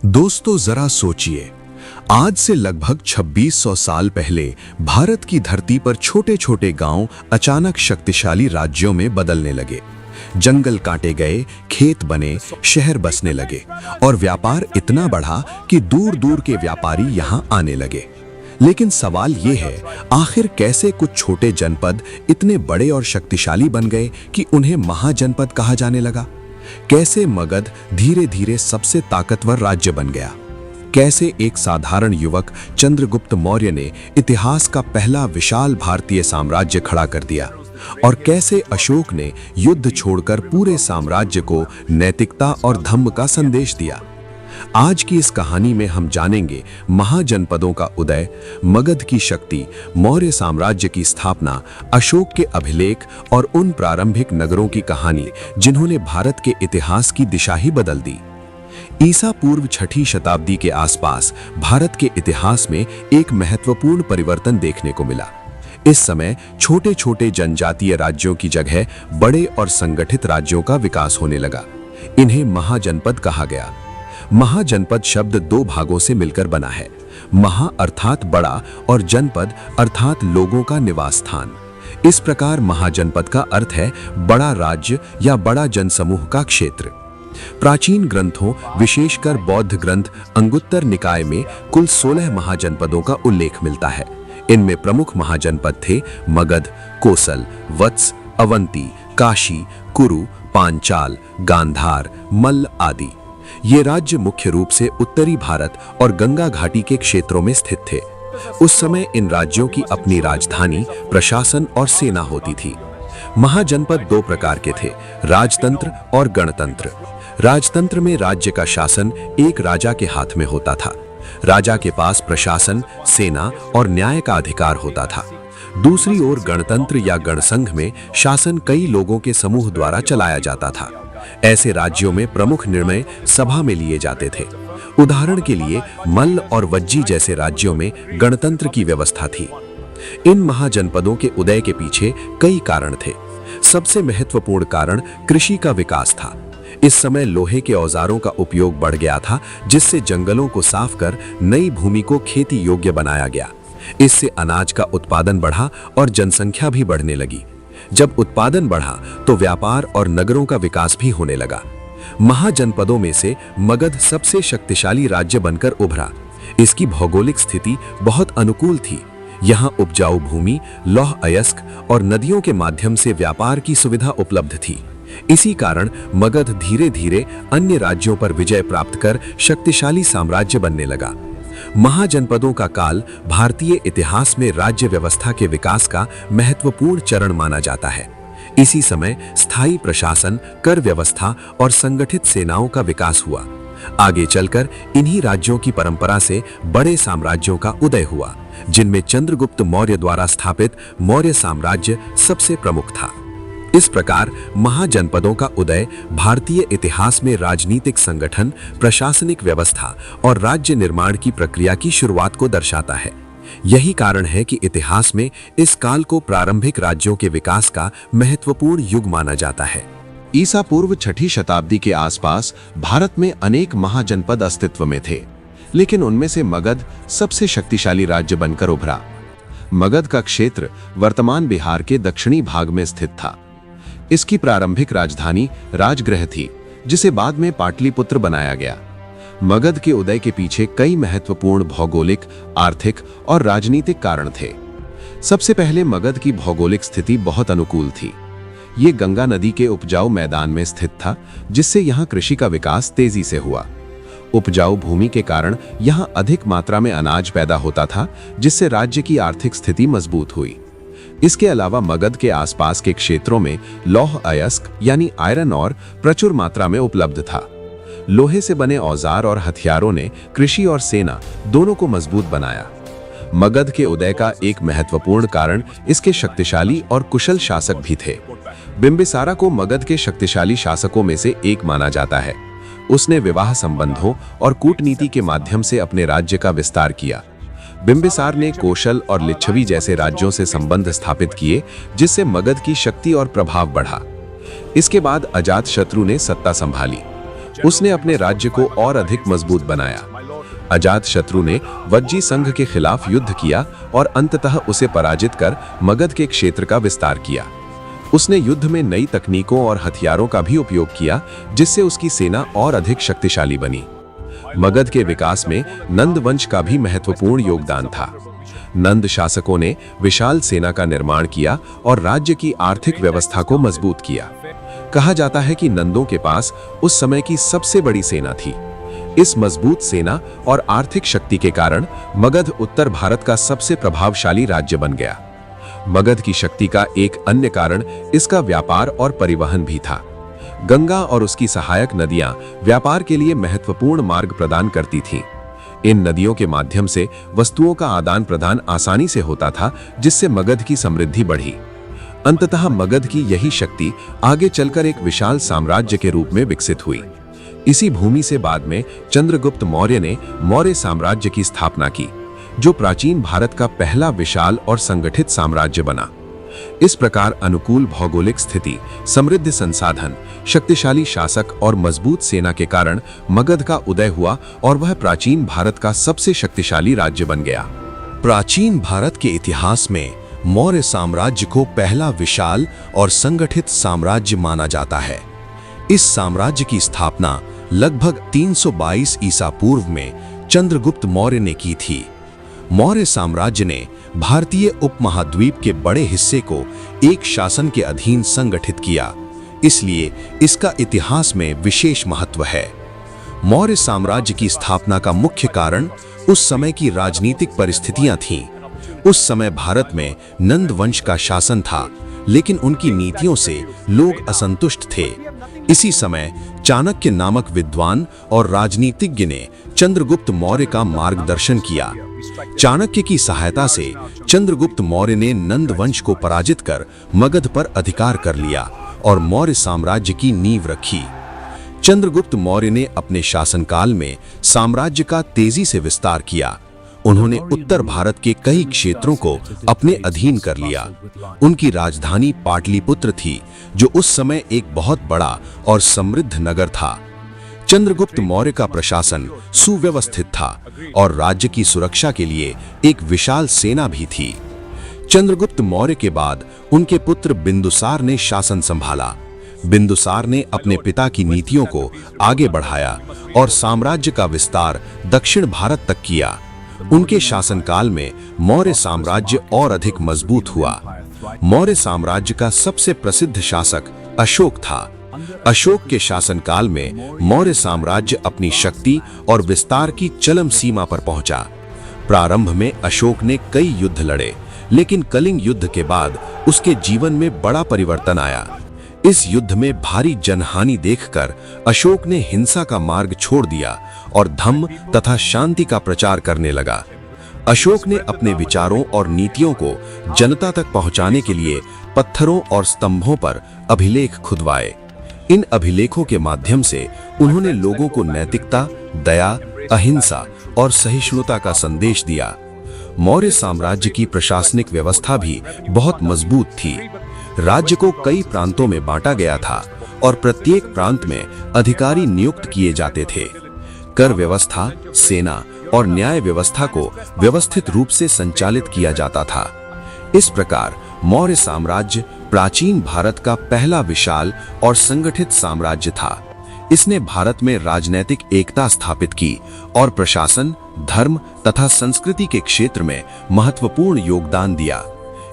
दोस्तों जरा सोचिए, आज से लगभग 2600 साल पहले भारत की धरती पर छोटे छोटे गांव अचानक शक्तिशाली राज्यों में बदलने लगे। जंगल काटे गए, खेत बने, शहर बसने लगे और व्यापार इतना बढ़ा कि दूर दूर के व्यापारी यहां आने लगे। लेकिन सवाल ये है, आखिर कैसे कुछ छोटे जनपद इतने बड़े और शक्तिशाली बन गए कि उन्हें महाजनपद कहा जाने लगा? कैसे मगध धीरे धीरे सबसे ताकतवर राज्य बन गया? कैसे एक साधारण युवक चंद्रगुप्त मौर्य ने इतिहास का पहला विशाल भारतीय साम्राज्य खड़ा कर दिया? और कैसे अशोक ने युद्ध छोड़कर पूरे साम्राज्य को नैतिकता और धम्म का संदेश दिया? आज की इस कहानी में हम जानेंगे महाजनपदों का उदय, मगध की शक्ति, मौर्य साम्राज्य की स्थापना, अशोक के अभिलेख और उन प्रारंभिक नगरों की कहानी जिन्होंने भारत के इतिहास की दिशा ही बदल दी। ईसा पूर्व 6ठी शताब्दी के आसपास भारत के इतिहास में एक महत्वपूर्ण परिवर्तन देखने को मिला। इस समय छोटे छोटे जनजातीय राज्यों की जगह बड़े और संगठित राज्यों का विकास होने लगा। इन्हें महाजनपद कहा गया। महाजनपद शब्द दो भागों से मिलकर बना है। महा अर्थात बड़ा और जनपद अर्थात लोगों का निवास स्थान। इस प्रकार महाजनपद का अर्थ है बड़ा राज्य या बड़ा जनसमूह का क्षेत्र। प्राचीन ग्रंथों, विशेषकर बौद्ध ग्रंथ अंगुत्तर निकाय में कुल 16 महाजनपदों का उल्लेख मिलता है। इनमें प्रमुख महाजनपद थे मगध, कोसल, वत्स, अवंती, काशी, कुरु, पांचाल, गांधार, मल्ल आदि। ये राज्य मुख्य रूप से उत्तरी भारत और गंगा घाटी के क्षेत्रों में स्थित थे। उस समय इन राज्यों की अपनी राजधानी, प्रशासन और सेना होती थी। महाजनपद दो प्रकार के थे, राजतंत्र और गणतंत्र। राजतंत्र में राज्य का शासन एक राजा के हाथ में होता था। राजा के पास प्रशासन, सेना और न्याय का अधिकार होता था। दूसरी ओर गणतंत्र या गणसंघ में शासन कई लोगों के समूह द्वारा चलाया जाता था। ऐसे राज्यों में प्रमुख निर्णय सभा में लिए जाते थे। उदाहरण के लिए मल्ल और वज्जी जैसे राज्यों में गणतंत्र की व्यवस्था थी। इन महाजनपदों के उदय के पीछे कई कारण थे। सबसे महत्वपूर्ण कारण कृषि का विकास था। इस समय लोहे के औजारों का उपयोग बढ़ गया था, जिससे जंगलों को साफ कर नई भूमि को खेती योग्य बनाया गया। इससे अनाज का उत्पादन बढ़ा और जनसंख्या भी बढ़ने लगी। जब उत्पादन बढ़ा तो व्यापार और नगरों का विकास भी होने लगा। महाजनपदों में से मगध सबसे शक्तिशाली राज्य बनकर उभरा। इसकी भौगोलिक स्थिति बहुत अनुकूल थी। यहाँ उपजाऊ भूमि, लौह अयस्क और नदियों के माध्यम से व्यापार की सुविधा उपलब्ध थी। इसी कारण मगध धीरे धीरे अन्य राज्यों पर विजय प्राप्त कर शक्तिशाली साम्राज्य बनने लगा। महाजनपदों का काल भारतीय इतिहास में राज्य व्यवस्था के विकास का महत्वपूर्ण चरण माना जाता है। इसी समय स्थायी प्रशासन, कर व्यवस्था और संगठित सेनाओं का विकास हुआ। आगे चलकर इन्हीं राज्यों की परंपरा से बड़े साम्राज्यों का उदय हुआ, जिनमें चंद्रगुप्त मौर्य द्वारा स्थापित मौर्य साम्राज्य सबसे प्रमुख था। इस प्रकार महाजनपदों का उदय भारतीय इतिहास में राजनीतिक संगठन, प्रशासनिक व्यवस्था और राज्य निर्माण की प्रक्रिया की शुरुआत को दर्शाता है। यही कारण है कि इतिहास में इस काल को प्रारंभिक राज्यों के विकास का महत्वपूर्ण युग माना जाता है। ईसा पूर्व 6ठी शताब्दी के आसपास भारत में अनेक महाजनपद अस्तित्व में थे, लेकिन उनमें से मगध सबसे शक्तिशाली राज्य बनकर उभरा। मगध का क्षेत्र वर्तमान बिहार के दक्षिणी भाग में स्थित था। इसकी प्रारंभिक राजधानी राजगृह थी, जिसे बाद में पाटलिपुत्र बनाया गया। मगध के उदय के पीछे कई महत्वपूर्ण भौगोलिक, आर्थिक और राजनीतिक कारण थे। सबसे पहले मगध की भौगोलिक स्थिति बहुत अनुकूल थी। ये गंगा नदी के उपजाऊ मैदान में स्थित था, जिससे यहाँ कृषि का विकास तेजी से हुआ। उपजाऊ भूमि के कारण यहाँ अधिक मात्रा में अनाज पैदा होता था, जिससे राज्य की आर्थिक स्थिति मजबूत हुई। इसके अलावा मगध के आसपास के क्षेत्रों में लौह अयस्क यानी आयरन और प्रचुर मात्रा में उपलब्ध था। लोहे से बने औजार और हथियारों ने कृषि और सेना दोनों को मजबूत बनाया। मगध के उदय का एक महत्वपूर्ण कारण इसके शक्तिशाली और कुशल शासक भी थे। बिंबिसारा को मगध के शक्तिशाली शासकों में से एक माना जाता है। उसने विवाह संबंधों और कूटनीति के माध्यम से अपने राज्य का विस्तार किया। बिंबिसार ने कौशल और लिच्छवी जैसे राज्यों से संबंध स्थापित किए, जिससे मगध की शक्ति और प्रभाव बढ़ा। इसके बाद अजातशत्रु ने सत्ता संभाली। उसने अपने राज्य को और अधिक मजबूत बनाया। अजातशत्रु ने वज्जी संघ के खिलाफ युद्ध किया और अंततः उसे पराजित कर मगध के क्षेत्र का विस्तार किया। उसने युद्ध में नई तकनीकों और हथियारों का भी उपयोग किया, जिससे उसकी सेना और अधिक शक्तिशाली बनी। मगध के विकास में नंद वंश का भी महत्वपूर्ण योगदान था। नंद शासकों ने विशाल सेना का निर्माण किया और राज्य की आर्थिक व्यवस्था को मजबूत किया। कहा जाता है कि नंदों के पास उस समय की सबसे बड़ी सेना थी। इस मजबूत सेना और आर्थिक शक्ति के कारण मगध उत्तर भारत का सबसे प्रभावशाली राज्य बन गया। मगध की शक्ति का एक अन्य कारण इसका व्यापार और परिवहन भी था। गंगा और उसकी सहायक नदियां व्यापार के लिए महत्वपूर्ण मार्ग प्रदान करती थीं। इन नदियों के माध्यम से वस्तुओं का आदान प्रदान आसानी से होता था, जिससे मगध की समृद्धि बढ़ी। अंततः मगध की यही शक्ति आगे चलकर एक विशाल साम्राज्य के रूप में विकसित हुई। इसी भूमि से बाद में चंद्रगुप्त मौर्य ने मौर्य साम्राज्य की स्थापना की, जो प्राचीन भारत का पहला विशाल और संगठित साम्राज्य बना। इस प्रकार अनुकूल भौगोलिक स्थिति, समृद्ध संसाधन, शक्तिशाली शासक और मजबूत सेना के कारण मगध का उदय हुआ और वह प्राचीन भारत का सबसे शक्तिशाली राज्य बन गया। प्राचीन भारत के इतिहास में मौर्य साम्राज्य को पहला विशाल और संगठित साम्राज्य माना जाता है। इस साम्राज्य की स्थापना लगभग 322 ईसा पूर्व में चंद्रगुप्त मौर्य ने की थी। मौर्य साम्राज्य ने भारतीय उपमहाद्वीप के बड़े हिस्से को एक शासन के अधीन संगठित किया, इसलिए इसका इतिहास में विशेष महत्व है। मौर्य साम्राज्य की स्थापना का मुख्य कारण उस समय की राजनीतिक परिस्थितियां थीं। उस समय भारत में नंद वंश का शासन था, लेकिन उनकी नीतियों से लोग असंतुष्ट थे। इसी समय चाणक्य नामक विद्वान और राजनीतिज्ञ ने चंद्रगुप्त मौर्य का मार्गदर्शन किया। चाणक्य की सहायता से चंद्रगुप्त मौर्य ने नंद वंश को पराजित कर मगध पर अधिकार कर लिया और मौर्य साम्राज्य की नींव रखी। चंद्रगुप्त मौर्य ने अपने शासनकाल में साम्राज्य का तेजी से विस्तार किया। उन्होंने उत्तर भारत के कई क्षेत्रों को अपने अधीन कर लिया। उनकी राजधानी पाटलिपुत्र थी, जो उस समय एक बहुत बड़ा और समृद्ध नगर था। चंद्रगुप्त मौर्य का प्रशासन सुव्यवस्थित था और राज्य की सुरक्षा के लिए एक विशाल सेना भी थी। चंद्रगुप्त मौर्य के बाद उनके पुत्र बिंदुसार ने शासन संभाला। बिंदुसार ने अपने पिता की नीतियों को आगे बढ़ाया और साम्राज्य का विस्तार दक्षिण भारत तक किया। उनके शासनकाल में मौर्य साम्राज्य और अधिक मजबूत हुआ। मौर्य साम्राज्य का सबसे प्रसिद्ध शासक अशोक था। अशोक के शासनकाल में मौर्य साम्राज्य अपनी शक्ति और विस्तार की चरम सीमा पर पहुंचा। प्रारंभ में अशोक ने कई युद्ध लड़े, लेकिन कलिंग युद्ध के बाद उसके जीवन में बड़ा परिवर्तन आया। इस युद्ध में भारी जनहानि देखकर अशोक ने हिंसा का मार्ग छोड़ दिया और धम्म तथा शांति का प्रचार करने लगा। अशोक ने अपने विचारों और नीतियों को जनता तक पहुंचाने के लिए पत्थरों और स्तंभों पर अभिलेख खुदवाए। इन अभिलेखों के माध्यम से उन्होंने लोगों को नैतिकता, दया, अहिंसा और सहिष्णुता का संदेश दिया। मौर्य साम्राज्य की प्रशासनिक व्यवस्था भी बहुत मजबूत थी। राज्य को कई प्रांतों में बांटा गया था और प्रत्येक प्रांत में अधिकारी नियुक्त किए जाते थे। कर व्यवस्था, सेना और न्याय व्यवस्था को व्यवस्थित रूप से संचालित किया जाता था। इस प्रकार मौर्य साम्राज्य प्राचीन भारत का पहला विशाल और संगठित साम्राज्य था। इसने भारत में राजनीतिक एकता स्थापित की और प्रशासन, धर्म तथा संस्कृति के क्षेत्र में महत्वपूर्ण योगदान दिया।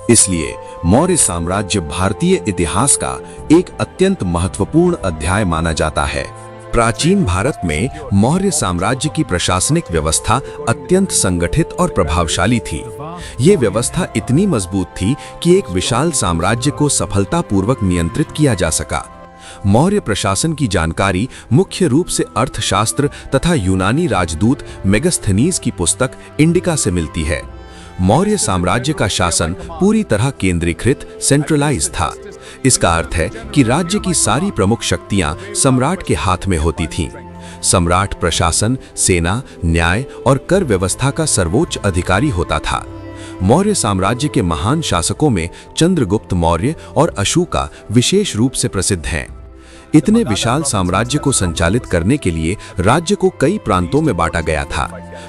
इसलिए मौर्य साम्राज्य भारतीय इतिहास का एक अत्यंत महत्वपूर्ण अध्याय माना जाता है। प्राचीन भारत में मौर्य साम्राज्य की प्रशासनिक व्यवस्था अत्यंत संगठित और प्रभावशाली थी। ये व्यवस्था इतनी मजबूत थी कि एक विशाल साम्राज्य को सफलतापूर्वक नियंत्रित किया जा सका। मौर्य प्रशासन की जानकारी मुख्य रूप से अर्थशास्त्र तथा यूनानी राजदूत मेगास्थनीज की पुस्तक इंडिका से मिलती है। मौर्य साम्राज्य का शासन पूरी तरह केंद्रीकृत, सेंट्रलाइज था। इसका अर्थ है कि राज्य की सारी प्रमुख शक्तियां सम्राट के हाथ में होती थीं। सम्राट प्रशासन, सेना, न्याय और कर व्यवस्था का सर्वोच्च अधिकारी होता था। मौर्य साम्राज्य के महान शासकों में चंद्रगुप्त मौर्य और अशोका विशेष रूप से प्रसिद्ध हैं। इतने विशाल साम्राज्य को संचालित करने के लिए राज्य को कई प्रांतों में बांटा गया था।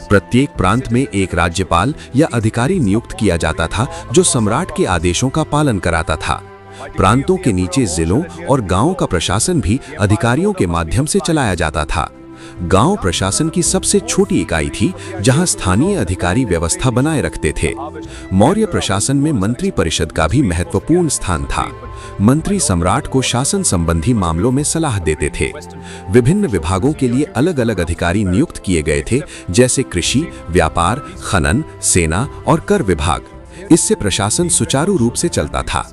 प्रत्येक प्रांत में एक राज्यपाल या अधिकारी नियुक्त किया जाता था जो सम्राट के आदेशों का पालन कराता था। प्रांतों के नीचे जिलों और गांवों का प्रशासन भी अधिकारियों के माध्यम से चलाया जाता था। गांव प्रशासन की सबसे छोटी इकाई थी जहां स्थानीय अधिकारी व्यवस्था बनाए रखते थे। मौर्य प्रशासन में मंत्री परिषद का भी महत्वपूर्ण स्थान था। मंत्री सम्राट को शासन संबंधी मामलों में सलाह देते थे। विभिन्न विभागों के लिए अलग अलग अधिकारी नियुक्त किए गए थे, जैसे कृषि, व्यापार, खनन, सेना और कर विभाग। इससे प्रशासन सुचारू रूप से चलता था।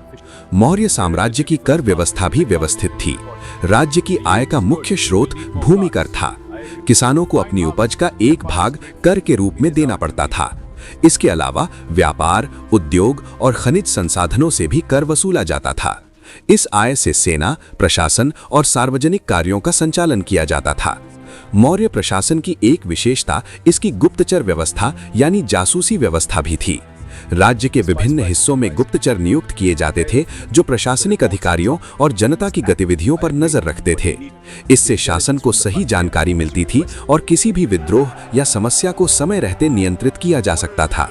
मौर्य साम्राज्य की कर व्यवस्था भी व्यवस्थित थी। राज्य की आय का मुख्य स्रोत भूमि कर था। किसानों को अपनी उपज का एक भाग कर के रूप में देना पड़ता था। इसके अलावा व्यापार, उद्योग और खनिज संसाधनों से भी कर वसूला जाता था। इस आय से सेना, प्रशासन और सार्वजनिक कार्यों का संचालन किया जाता था। मौर्य प्रशासन की एक विशेषता इसकी गुप्तचर व्यवस्था यानी जासूसी व्यवस्था भी थी। राज्य के विभिन्न हिस्सों में गुप्तचर नियुक्त किए जाते थे जो प्रशासनिक अधिकारियों और जनता की गतिविधियों पर नजर रखते थे। इससे शासन को सही जानकारी मिलती थी और किसी भी विद्रोह या समस्या को समय रहते नियंत्रित किया जा सकता था।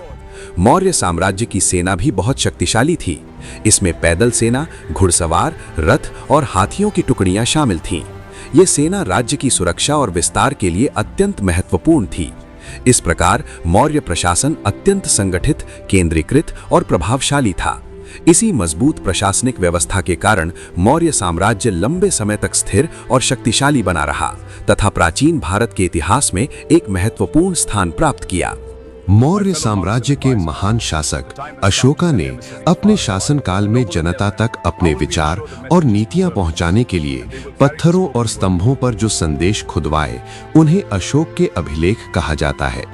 मौर्य साम्राज्य की सेना भी बहुत शक्तिशाली थी। इसमें पैदल सेना, घुड़सवार, रथ और हाथियों की टुकड़ियां शामिल थीं। ये सेना राज्य की सुरक्षा और विस्तार के लिए अत्यंत महत्वपूर्ण थी। इस प्रकार मौर्य प्रशासन अत्यंत संगठित, केंद्रीकृत और प्रभावशाली था। इसी मजबूत प्रशासनिक व्यवस्था के कारण मौर्य साम्राज्य लंबे समय तक स्थिर और शक्तिशाली बना रहा तथा प्राचीन भारत के इतिहास में एक महत्वपूर्ण स्थान प्राप्त किया। मौर्य साम्राज्य के महान शासक अशोका ने अपने शासनकाल में जनता तक अपने विचार और नीतियां पहुंचाने के लिए पत्थरों और स्तंभों पर जो संदेश खुदवाए, उन्हें अशोक के अभिलेख कहा जाता है।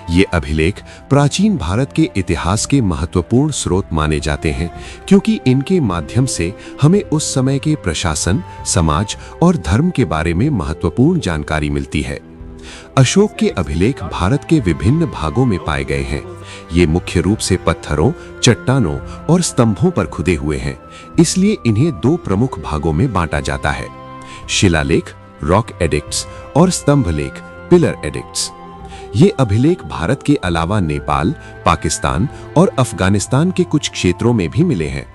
ये अभिलेख प्राचीन भारत के इतिहास के महत्वपूर्ण स्रोत माने जाते हैं, क्योंकि इनके माध्यम से हमें उस समय के प्रशासन, समाज और धर्म के बारे में महत्वपूर्ण जानकारी मिलती है। अशोक के अभिलेख भारत के विभिन्न भागों में पाए गए हैं। ये मुख्य रूप से पत्थरों, चट्टानों और स्तंभों पर खुदे हुए हैं, इसलिए इन्हें दो प्रमुख भागों में बांटा जाता है: शिलालेख, रॉक एडिक्ट्स, और स्तंभलेख, पिलर एडिक्ट्स। ये अभिलेख भारत के अलावा नेपाल, पाकिस्तान और अफगानिस्तान के कुछ क्षेत्रों में भी मिले हैं,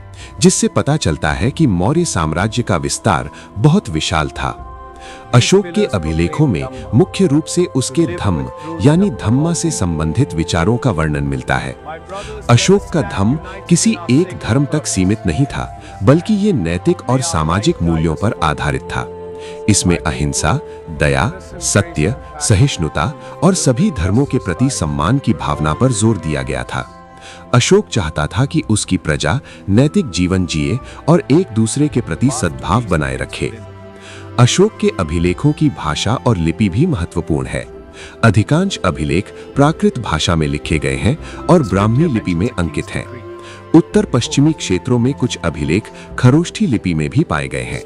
जिससे पता चलता है कि मौर्य साम्राज्य का विस्तार बहुत विशाल था। अशोक के अभिलेखों में मुख्य रूप से उसके धम्म यानी धम्मा से संबंधित विचारों का वर्णन मिलता है। अशोक का धम्म किसी एक धर्म तक सीमित नहीं था, बल्कि ये नैतिक और सामाजिक मूल्यों पर आधारित था। इसमें अहिंसा, दया, सत्य, सहिष्णुता और सभी धर्मों के प्रति सम्मान की भावना पर जोर दिया गया था। अशोक चाहता था कि उसकी प्रजा नैतिक जीवन जिए और एक दूसरे के प्रति सद्भाव बनाए रखे। अशोक के अभिलेखों की भाषा और लिपि भी महत्वपूर्ण है। अधिकांश अभिलेख प्राकृत भाषा में लिखे गए हैं और ब्राह्मी लिपि में अंकित हैं। उत्तर पश्चिमी क्षेत्रों में कुछ अभिलेख खरोष्ठी लिपि में भी पाए गए हैं।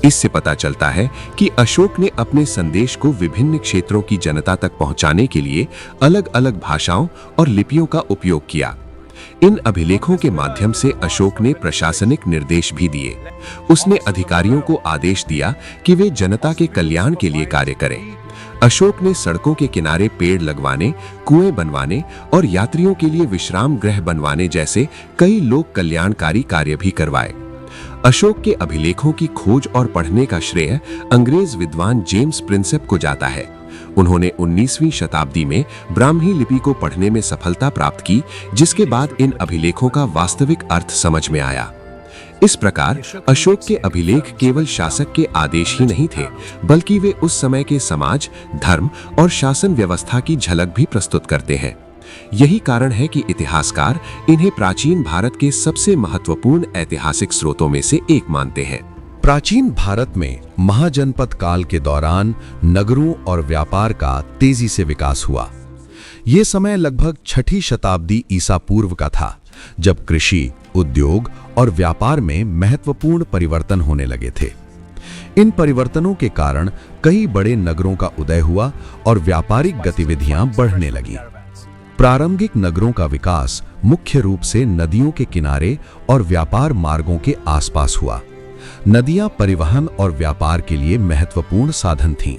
इससे पता चलता है कि अशोक ने अपने संदेश को विभिन्न क्षेत्रों की जनता तक पहुंचाने के लिए अलग अलग भाषाओं और लिपियों का उपयोग किया। इन अभिलेखों के माध्यम से अशोक ने प्रशासनिक निर्देश भी दिए। उसने अधिकारियों को आदेश दिया कि वे जनता के कल्याण के लिए कार्य करें। अशोक ने सड़कों के किनारे पेड़ लगवाने, कुएं बनवाने और यात्रियों के लिए विश्राम गृह बनवाने जैसे कई लोक कल्याणकारी कार्य भी करवाए। अशोक के अभिलेखों की खोज और पढ़ने का श्रेय अंग्रेज विद्वान जेम्स प्रिंसेप को जाता है। उन्होंने 19वीं शताब्दी में ब्राह्मी लिपि को पढ़ने में सफलता प्राप्त की, जिसके बाद इन अभिलेखों का वास्तविक अर्थ समझ में आया। इस प्रकार अशोक के अभिलेख केवल शासक के आदेश ही नहीं थे, बल्कि वे उस समय के समाज, धर्म और शासन व्यवस्था की झलक भी प्रस्तुत करते हैं। यही कारण है कि इतिहासकार इन्हें प्राचीन भारत के सबसे महत्वपूर्ण ऐतिहासिक स्रोतों में से एक मानते हैं। प्राचीन भारत में महाजनपद काल के दौरान नगरों और व्यापार का तेजी से विकास हुआ। ये समय लगभग 6ठी शताब्दी ईसा पूर्व का था, जब कृषि, उद्योग और व्यापार में महत्वपूर्ण परिवर्तन होने लगे थे। इन परिवर्तनों के कारण कई बड़े नगरों का उदय हुआ और व्यापारिक गतिविधियां बढ़ने लगी। प्रारंभिक नगरों का विकास मुख्य रूप से नदियों के किनारे और व्यापार मार्गों के आसपास हुआ। नदियां परिवहन और व्यापार के लिए महत्वपूर्ण साधन थीं।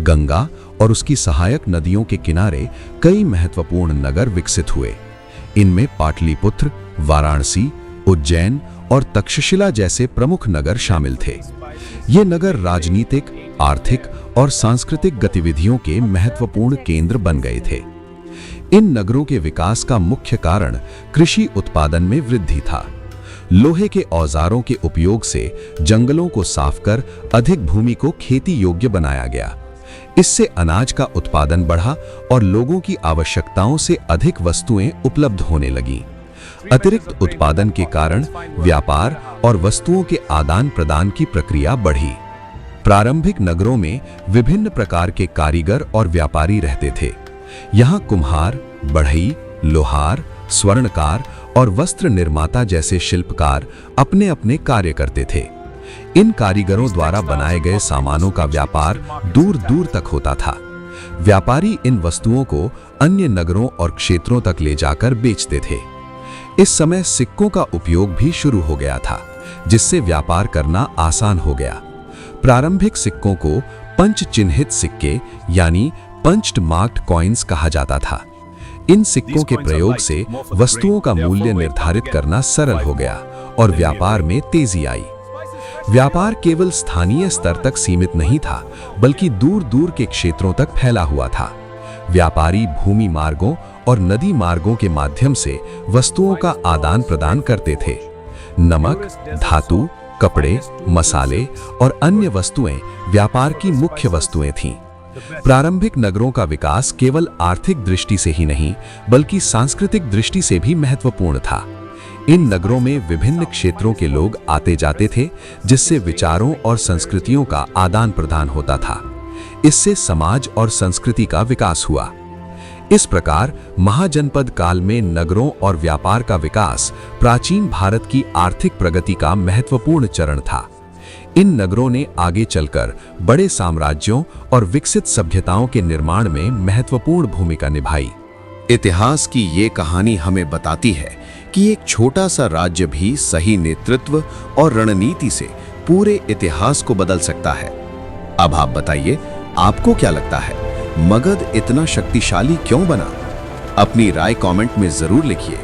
गंगा और उसकी सहायक नदियों के किनारे कई महत्वपूर्ण नगर विकसित हुए। इनमें पाटलिपुत्र, वाराणसी, उज्जैन और तक्षशिला जैसे प्रमुख नगर शामिल थे। ये नगर राजनीतिक, आर्थिक और सांस्कृतिक गतिविधियों के महत्वपूर्ण केंद्र बन गए थे। इन नगरों के विकास का मुख्य कारण कृषि उत्पादन में वृद्धि था। लोहे के औजारों के उपयोग से जंगलों को साफ कर अधिक भूमि को खेती योग्य बनाया गया। इससे अनाज का उत्पादन बढ़ा और लोगों की आवश्यकताओं से अधिक वस्तुएं उपलब्ध होने लगीं। अतिरिक्त उत्पादन के कारण व्यापार और वस्तुओं के आदान प्रदान की प्रक्रिया बढ़ी। प्रारंभिक नगरों में विभिन्न प्रकार के कारीगर और व्यापारी रहते थे। यहाँ कुम्हार, बढ़ई, लोहार, स्वर्णकार और वस्त्र निर्माता जैसे शिल्पकार अपने अपने कार्य करते थे। इन कारीगरों द्वारा बनाए गए सामानों का व्यापार दूर दूर तक होता था। व्यापारी इन वस्तुओं को अन्य नगरों और क्षेत्रों तक ले जाकर बेचते थे। इस समय सिक्कों का उपयोग भी शुरू हो गया था, जिससे व्यापार करना आसान हो गया। प्रारंभिक सिक्कों को पंच चिन्हित सिक्के यानी पंच्ड मार्क्ड कॉइन्स कहा जाता था। इन सिक्कों के प्रयोग से वस्तुओं का मूल्य निर्धारित करना सरल हो गया और व्यापार में तेजी आई। व्यापार केवल स्थानीय स्तर तक सीमित नहीं था, बल्कि दूर दूर के क्षेत्रों तक फैला हुआ था। व्यापारी भूमि मार्गों और नदी मार्गों के माध्यम से वस्तुओं का आदान प्रदान करते थे। नमक, धातु, कपड़े, मसाले और अन्य वस्तुएं व्यापार की मुख्य वस्तुएं थीं। प्रारंभिक नगरों का विकास केवल आर्थिक दृष्टि से ही नहीं, बल्कि सांस्कृतिक दृष्टि से भी महत्वपूर्ण था। इन नगरों में विभिन्न क्षेत्रों के लोग आते जाते थे, जिससे विचारों और संस्कृतियों का आदान प्रदान होता था। इससे समाज और संस्कृति का विकास हुआ। इस प्रकार महाजनपद काल में नगरों और व्यापार का विकास प्राचीन भारत की आर्थिक प्रगति का महत्वपूर्ण चरण था। इन नगरों ने आगे चलकर बड़े साम्राज्यों और विकसित सभ्यताओं के निर्माण में महत्वपूर्ण भूमिका निभाई। इतिहास की ये कहानी हमें बताती है कि एक छोटा सा राज्य भी सही नेतृत्व और रणनीति से पूरे इतिहास को बदल सकता है। अब आप बताइए, आपको क्या लगता है, मगध इतना शक्तिशाली क्यों बना? अपनी राय कमेंट में जरूर लिखिए।